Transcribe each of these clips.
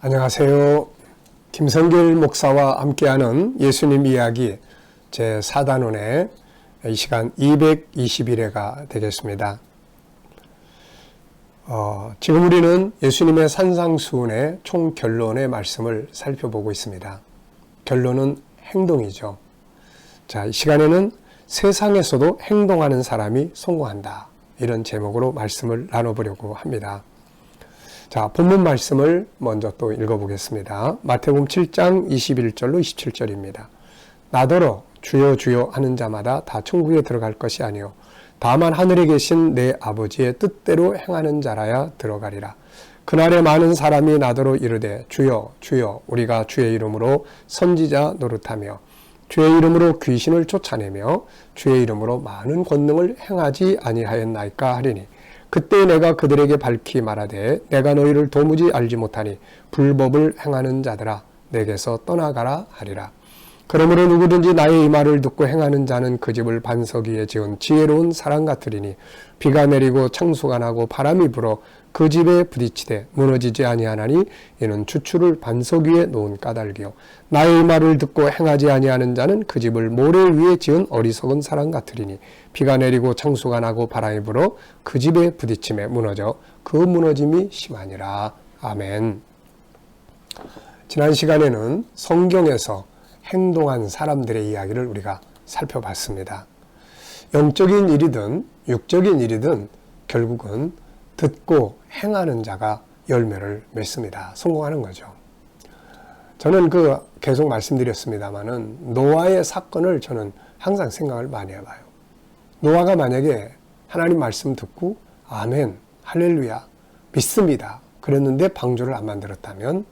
안녕하세요. 김성길 목사와 함께하는 예수님 이야기 제4단원의 이 시간 221회가 되겠습니다. 지금 우리는 예수님의 산상수훈의 총결론의 말씀을 살펴보고 있습니다. 결론은 행동이죠. 자, 이 시간에는 세상에서도 행동하는 사람이 성공한다. 이런 제목으로 말씀을 나눠보려고 합니다. 자, 본문 말씀을 먼저 또 읽어보겠습니다. 마태복음 7장 21절로 27절입니다. 나더러 주여 주여 하는 자마다 다 천국에 들어갈 것이 아니요 다만 하늘에 계신 내 아버지의 뜻대로 행하는 자라야 들어가리라. 그날에 많은 사람이 나더러 이르되 주여 주여 우리가 주의 이름으로 선지자 노릇하며 주의 이름으로 귀신을 쫓아내며 주의 이름으로 많은 권능을 행하지 아니하였나이까 하리니 그때 내가 그들에게 밝히 말하되 내가 너희를 도무지 알지 못하니 불법을 행하는 자들아 내게서 떠나가라 하리라. 그러므로 누구든지 나의 이 말을 듣고 행하는 자는 그 집을 반석 위에 지은 지혜로운 사람 같으리니 비가 내리고 창수가 나고 바람이 불어 그 집에 부딪히되 무너지지 아니하나니 이는 주추를 반석 위에 놓은 까닭이요 나의 이 말을 듣고 행하지 아니하는 자는 그 집을 모래 위에 지은 어리석은 사람 같으리니 비가 내리고 창수가 나고 바람이 불어 그 집에 부딪힘에 무너져 그 무너짐이 심하니라. 아멘. 지난 시간에는 성경에서 행동한 사람들의 이야기를 우리가 살펴봤습니다. 영적인 일이든 육적인 일이든 결국은 듣고 행하는 자가 열매를 맺습니다. 성공하는 거죠. 저는 계속 말씀드렸습니다마는 노아의 사건을 저는 항상 생각을 많이 해봐요. 노아가 만약에 하나님 말씀 듣고 아멘, 할렐루야, 믿습니다. 그랬는데 방주를 안 만들었다면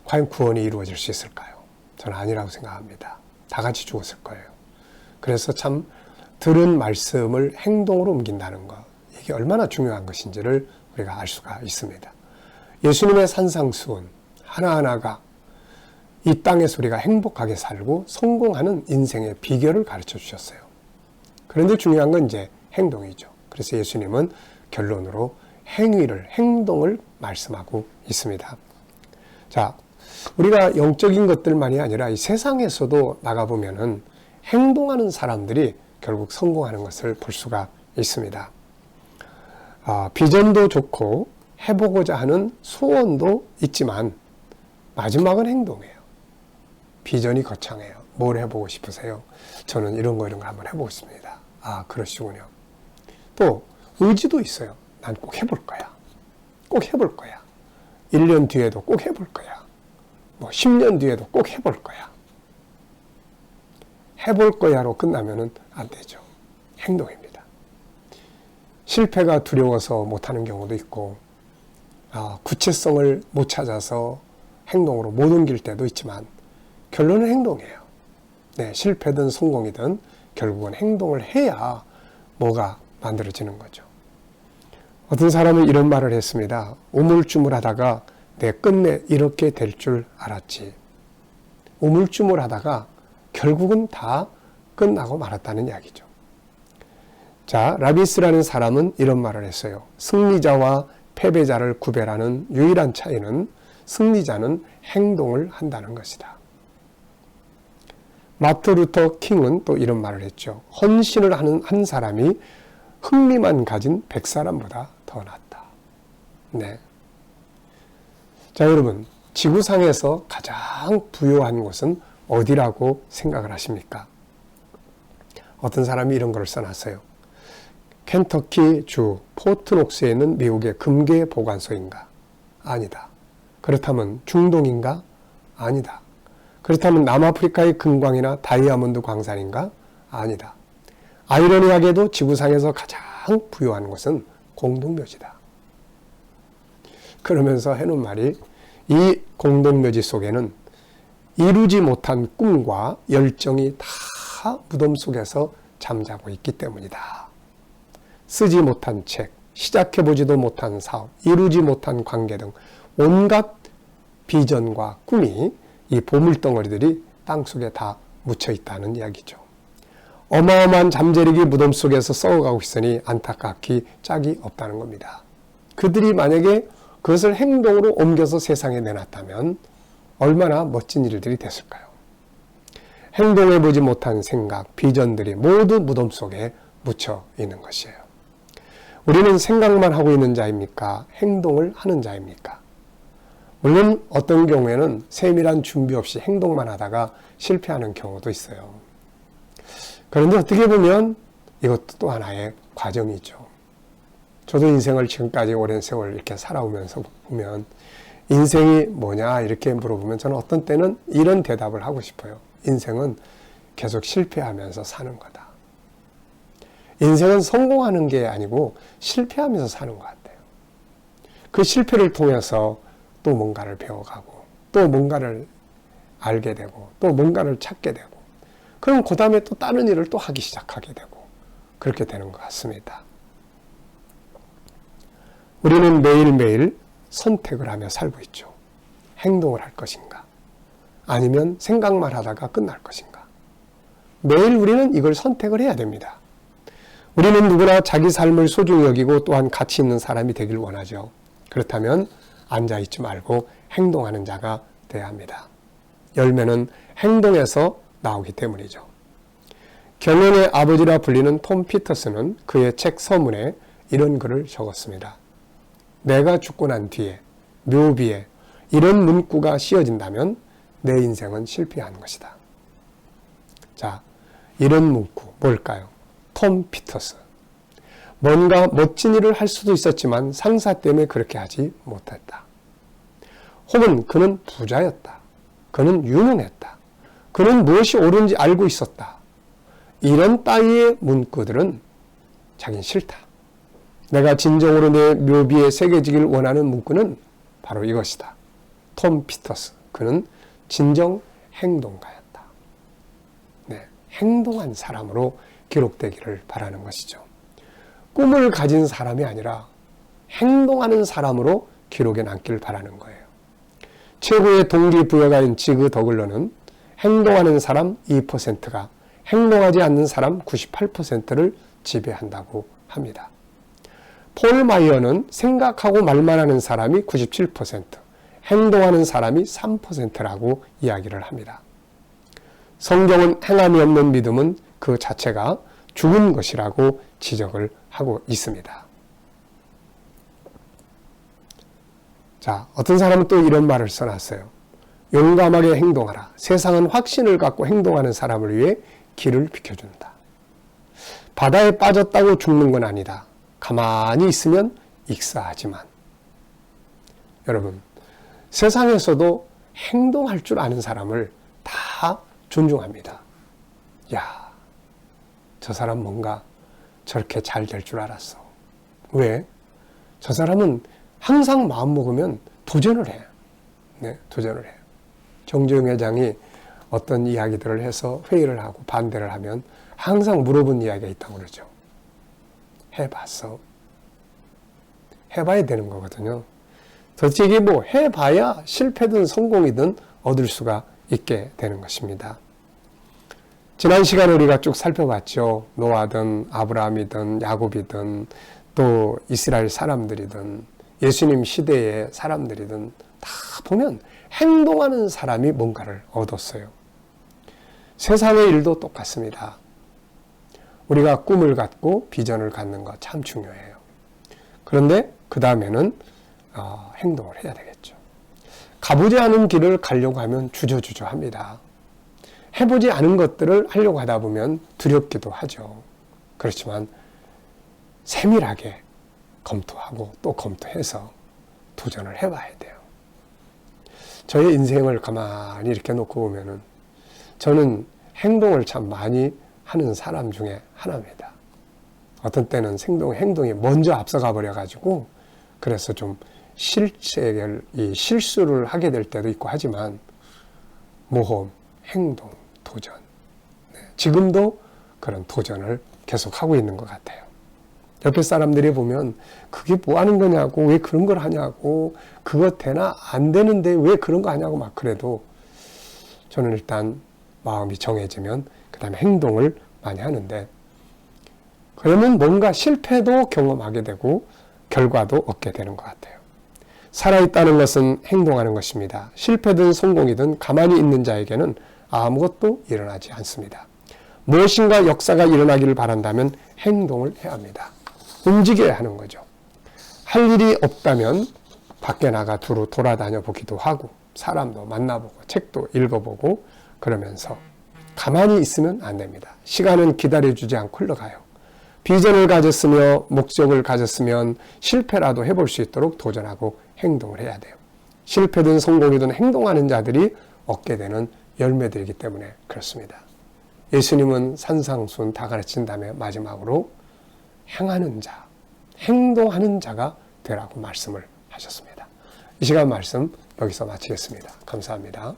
과연 구원이 이루어질 수 있을까요? 저는 아니라고 생각합니다. 다 같이 죽었을 거예요. 그래서 참 들은 말씀을 행동으로 옮긴다는 것, 이게 얼마나 중요한 것인지를 우리가 알 수가 있습니다. 예수님의 산상수훈 하나하나가 이 땅에서 우리가 행복하게 살고 성공하는 인생의 비결을 가르쳐 주셨어요. 그런데 중요한 건 이제 행동이죠. 그래서 예수님은 결론으로 행동을 말씀하고 있습니다. 자, 우리가 영적인 것들만이 아니라 이 세상에서도 나가보면은 행동하는 사람들이 결국 성공하는 것을 볼 수가 있습니다. 비전도 좋고 해보고자 하는 소원도 있지만 마지막은 행동이에요. 비전이 거창해요. 뭘 해보고 싶으세요? 저는 이런 거 한번 해보고 싶습니다. 아, 그러시군요. 또 의지도 있어요. 난 꼭 해볼 거야. 꼭 해볼 거야. 1년 뒤에도 꼭 해볼 거야. 10년 뒤에도 꼭 해볼 거야. 해볼 거야로 끝나면은 안 되죠. 행동입니다. 실패가 두려워서 못하는 경우도 있고, 구체성을 못 찾아서 행동으로 못 옮길 때도 있지만, 결론은 행동이에요. 네, 실패든 성공이든 결국은 행동을 해야 뭐가 만들어지는 거죠. 어떤 사람은 이런 말을 했습니다. 우물쭈물하다가 내 끝내 이렇게 될 줄 알았지. 우물쭈물하다가 결국은 다 끝나고 말았다는 이야기죠. 자, 라비스라는 사람은 이런 말을 했어요. 승리자와 패배자를 구별하는 유일한 차이는 승리자는 행동을 한다는 것이다. 마틴 루터 킹은 또 이런 말을 했죠. 헌신을 하는 한 사람이 흥미만 가진 100사람보다 더 낫다. 네. 자, 여러분, 지구상에서 가장 부유한 곳은 어디라고 생각을 하십니까? 어떤 사람이 이런 걸 써놨어요. 켄터키 주 포트녹스에 있는 미국의 금괴 보관소인가? 아니다. 그렇다면 중동인가? 아니다. 그렇다면 남아프리카의 금광이나 다이아몬드 광산인가? 아니다. 아이러니하게도 지구상에서 가장 부유한 곳은 공동묘지다. 그러면서 해놓은 말이 이 공동묘지 속에는 이루지 못한 꿈과 열정이 다 무덤 속에서 잠자고 있기 때문이다. 쓰지 못한 책, 시작해보지도 못한 사업, 이루지 못한 관계 등 온갖 비전과 꿈이 이 보물덩어리들이 땅속에 다 묻혀 있다는 이야기죠. 어마어마한 잠재력이 무덤 속에서 썩어가고 있으니 안타깝기 짝이 없다는 겁니다. 그들이 만약에 그것을 행동으로 옮겨서 세상에 내놨다면 얼마나 멋진 일들이 됐을까요? 행동해보지 못한 생각, 비전들이 모두 무덤 속에 묻혀 있는 것이에요. 우리는 생각만 하고 있는 자입니까? 행동을 하는 자입니까? 물론 어떤 경우에는 세밀한 준비 없이 행동만 하다가 실패하는 경우도 있어요. 그런데 어떻게 보면 이것도 또 하나의 과정이죠. 저도 인생을 지금까지 오랜 세월 이렇게 살아오면서 보면 인생이 뭐냐 이렇게 물어보면 저는 어떤 때는 이런 대답을 하고 싶어요. 인생은 계속 실패하면서 사는 거다. 인생은 성공하는 게 아니고 실패하면서 사는 것 같아요. 그 실패를 통해서 또 뭔가를 배워가고 또 뭔가를 알게 되고 또 뭔가를 찾게 되고 그럼 그 다음에 또 다른 일을 또 하기 시작하게 되고 그렇게 되는 것 같습니다. 우리는 매일매일 선택을 하며 살고 있죠. 행동을 할 것인가 아니면 생각만 하다가 끝날 것인가. 매일 우리는 이걸 선택을 해야 됩니다. 우리는 누구나 자기 삶을 소중히 여기고 또한 가치 있는 사람이 되길 원하죠. 그렇다면 앉아있지 말고 행동하는 자가 되어야 합니다. 열매는 행동에서 나오기 때문이죠. 경영의 아버지라 불리는 톰 피터스는 그의 책 서문에 이런 글을 적었습니다. 내가 죽고 난 뒤에 묘비에 이런 문구가 씌어진다면 내 인생은 실패한 것이다. 자, 이런 문구 뭘까요? 톰 피터스. 뭔가 멋진 일을 할 수도 있었지만 상사 때문에 그렇게 하지 못했다. 혹은 그는 부자였다. 그는 유능했다. 그는 무엇이 옳은지 알고 있었다. 이런 따위의 문구들은 자긴 싫다. 내가 진정으로 내 묘비에 새겨지길 원하는 문구는 바로 이것이다. 톰 피터스. 그는 진정 행동가였다. 네, 행동한 사람으로 기록되기를 바라는 것이죠. 꿈을 가진 사람이 아니라 행동하는 사람으로 기록에 남길 바라는 거예요. 최고의 동기부여가인 지그 더글러는 행동하는 사람 2%가 행동하지 않는 사람 98%를 지배한다고 합니다. 폴 마이어는 생각하고 말만 하는 사람이 97%, 행동하는 사람이 3%라고 이야기를 합니다. 성경은 행함이 없는 믿음은 그 자체가 죽은 것이라고 지적을 하고 있습니다. 자, 어떤 사람은 또 이런 말을 써놨어요. 용감하게 행동하라. 세상은 확신을 갖고 행동하는 사람을 위해 길을 비켜준다. 바다에 빠졌다고 죽는 건 아니다. 가만히 있으면 익사하지만. 여러분, 세상에서도 행동할 줄 아는 사람을 다 존중합니다. 야, 저 사람 뭔가 저렇게 잘 될 줄 알았어. 왜? 저 사람은 항상 마음 먹으면 도전을 해. 네, 도전을 해. 정주영 회장이 어떤 이야기들을 해서 회의를 하고 반대를 하면 항상 물어본 이야기가 있다고 그러죠. 해봤어. 해봐야 되는 거거든요. 도대체 이게 뭐 해봐야 실패든 성공이든 얻을 수가 있게 되는 것입니다. 지난 시간에 우리가 쭉 살펴봤죠. 노아든 아브라함이든 야곱이든 또 이스라엘 사람들이든 예수님 시대의 사람들이든 다 보면 행동하는 사람이 뭔가를 얻었어요. 세상의 일도 똑같습니다. 우리가 꿈을 갖고 비전을 갖는 거 참 중요해요. 그런데 그 다음에는 행동을 해야 되겠죠. 가보지 않은 길을 가려고 하면 주저주저합니다. 해보지 않은 것들을 하려고 하다 보면 두렵기도 하죠. 그렇지만 세밀하게 검토하고 또 검토해서 도전을 해봐야 돼요. 저의 인생을 가만히 이렇게 놓고 보면은 저는 행동을 참 많이 하는 사람 중에 하나입니다. 어떤 때는 행동이 먼저 앞서가 버려가지고 그래서 좀 실수를 하게 될 때도 있고 하지만 모험, 행동, 도전. 네, 지금도 그런 도전을 계속하고 있는 것 같아요. 옆에 사람들이 보면 그게 뭐 하는 거냐고 왜 그런 걸 하냐고 그거 되나 안 되는데 왜 그런 거 하냐고 막 그래도 저는 일단 마음이 정해지면 그 다음에 행동을 많이 하는데 그러면 뭔가 실패도 경험하게 되고 결과도 얻게 되는 것 같아요. 살아있다는 것은 행동하는 것입니다. 실패든 성공이든 가만히 있는 자에게는 아무것도 일어나지 않습니다. 무엇인가 역사가 일어나기를 바란다면 행동을 해야 합니다. 움직여야 하는 거죠. 할 일이 없다면 밖에 나가 두루 돌아다녀 보기도 하고 사람도 만나보고 책도 읽어보고 그러면서 가만히 있으면 안 됩니다. 시간은 기다려주지 않고 흘러가요. 비전을 가졌으며 목적을 가졌으면 실패라도 해볼 수 있도록 도전하고 행동을 해야 돼요. 실패든 성공이든 행동하는 자들이 얻게 되는 열매들이기 때문에 그렇습니다. 예수님은 산상수훈 다 가르친 다음에 마지막으로 행하는 자, 행동하는 자가 되라고 말씀을 하셨습니다. 이 시간 말씀 여기서 마치겠습니다. 감사합니다.